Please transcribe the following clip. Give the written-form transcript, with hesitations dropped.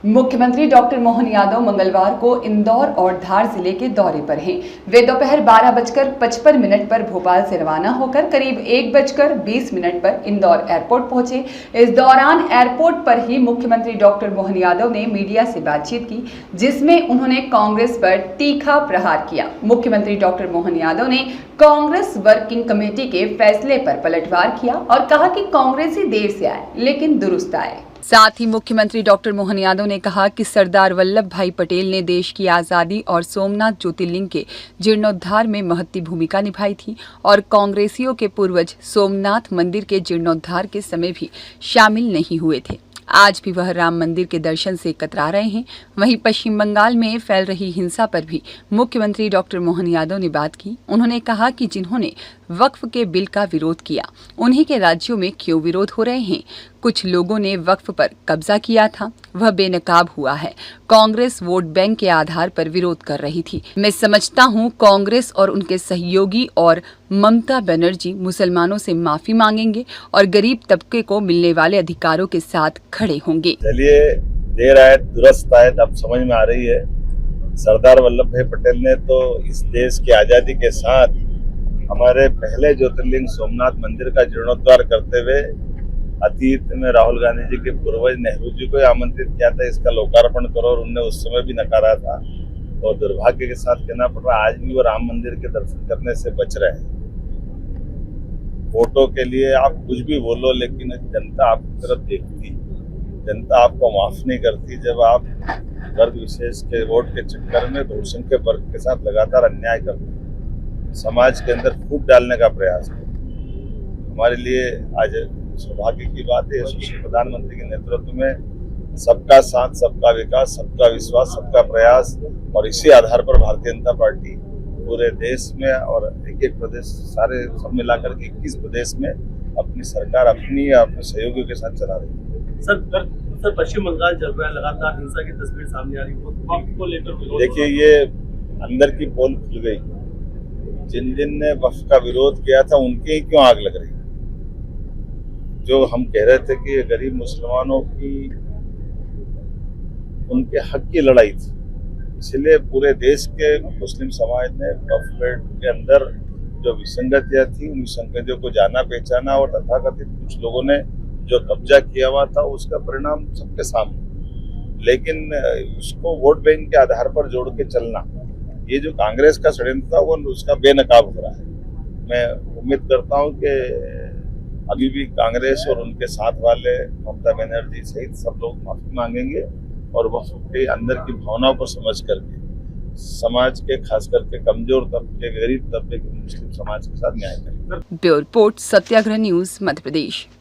मुख्यमंत्री डॉक्टर मोहन यादव मंगलवार को इंदौर और धार जिले के दौरे पर हैं। वे दोपहर 12:55 पर भोपाल से रवाना होकर करीब 1:20 पर इंदौर एयरपोर्ट पहुंचे। इस दौरान एयरपोर्ट पर ही मुख्यमंत्री डॉक्टर मोहन यादव ने मीडिया से बातचीत की, जिसमें उन्होंने कांग्रेस पर तीखा प्रहार किया। मुख्यमंत्री डॉक्टर मोहन यादव ने कांग्रेस वर्किंग कमेटी के फैसले पर पलटवार किया और कहा कि कांग्रेसी देर से आए लेकिन दुरुस्त आए। साथ ही मुख्यमंत्री डॉक्टर मोहन यादव ने कहा कि सरदार वल्लभ भाई पटेल ने देश की आज़ादी और सोमनाथ ज्योतिर्लिंग के जीर्णोद्धार में महत्वपूर्ण भूमिका निभाई थी और कांग्रेसियों के पूर्वज सोमनाथ मंदिर के जीर्णोद्धार के समय भी शामिल नहीं हुए थे। आज भी वह राम मंदिर के दर्शन से कतरा रहे हैं। वहीं पश्चिम बंगाल में फैल रही हिंसा पर भी मुख्यमंत्री डॉक्टर मोहन यादव ने बात की। उन्होंने कहा कि जिन्होंने वक्फ के बिल का विरोध किया, उन्हीं के राज्यों में क्यों विरोध हो रहे हैं। कुछ लोगों ने वक्फ पर कब्जा किया था, वह बेनकाब हुआ है। कांग्रेस वोट बैंक के आधार पर विरोध कर रही थी। मैं समझता हूं कांग्रेस और उनके सहयोगी और ममता बनर्जी मुसलमानों से माफी मांगेंगे और गरीब तबके को मिलने वाले अधिकारों के साथ खड़े होंगे। चलिए, देर आए दुरुस्त आए, अब समझ में आ रही है। सरदार वल्लभ भाई पटेल ने तो इस देश की आजादी के साथ हमारे पहले ज्योतिर्लिंग सोमनाथ मंदिर का जीर्णोद्धार करते हुए अतीत में राहुल गांधी जी के पूर्वज नेहरू जी को आमंत्रित किया था, इसका लोकार्पण करो, और उनने उस समय भी नकारा था। और दुर्भाग्य के साथ कहना पड़ रहा है आज भी वो राम मंदिर के दर्शन करने से बच रहे हैं। वोटों के लिए आप कुछ भी बोलो, लेकिन जनता आपकी तरफ देखती, जनता आपको माफ नहीं करती जब आप वर्ग विशेष के वोट के चक्कर में बहुसंख्यक वर्ग के साथ लगातार अन्याय करते हैं, समाज के अंदर फूट डालने का प्रयास करते। हमारे लिए आज सौभाग्य की बात है, यशस्वी प्रधानमंत्री के नेतृत्व में सबका साथ, सबका विकास, सबका विश्वास, सबका प्रयास, और इसी आधार पर भारतीय जनता पार्टी पूरे देश में और एक प्रदेश सारे सब मिलाकर के 21 प्रदेश में अपनी सरकार अपने सहयोगियों के साथ चला रही है। सर पश्चिम बंगाल चल रहा है, लगातार हिंसा की तस्वीर सामने आ रही है, वक्फ को लेकर देखिए, ये अंदर की पोल खुल गई। जिन ने वक्फ का विरोध किया था उनके ही क्यों आग लग रही। जो हम कह रहे थे कि गरीब मुसलमानों की उनके हक की लड़ाई थी, इसलिए पूरे देश के मुस्लिम समाज ने वक्फ के अंदर जो विसंगतियां थी उन विसंगतियों को जाना पहचाना, और तथाकथित कुछ लोगों ने जो कब्जा किया हुआ था उसका परिणाम सबके सामने। लेकिन उसको वोट बैंक के आधार पर जोड़ के चलना, ये जो कांग्रेस का षड्यंत्र था वो उसका बेनकाब हो रहा है। मैं उम्मीद करता हूँ कि अभी भी कांग्रेस और उनके साथ वाले ममता बनर्जी सहित सब लोग माफी मांगेंगे और वक्फ के अंदर की भावनाओं को समझ करके समाज के, खास करके कमजोर तबके, गरीब तबके के मुस्लिम समाज के साथ न्याय करेंगे। ब्यूरो रिपोर्ट, सत्याग्रह न्यूज, मध्य प्रदेश।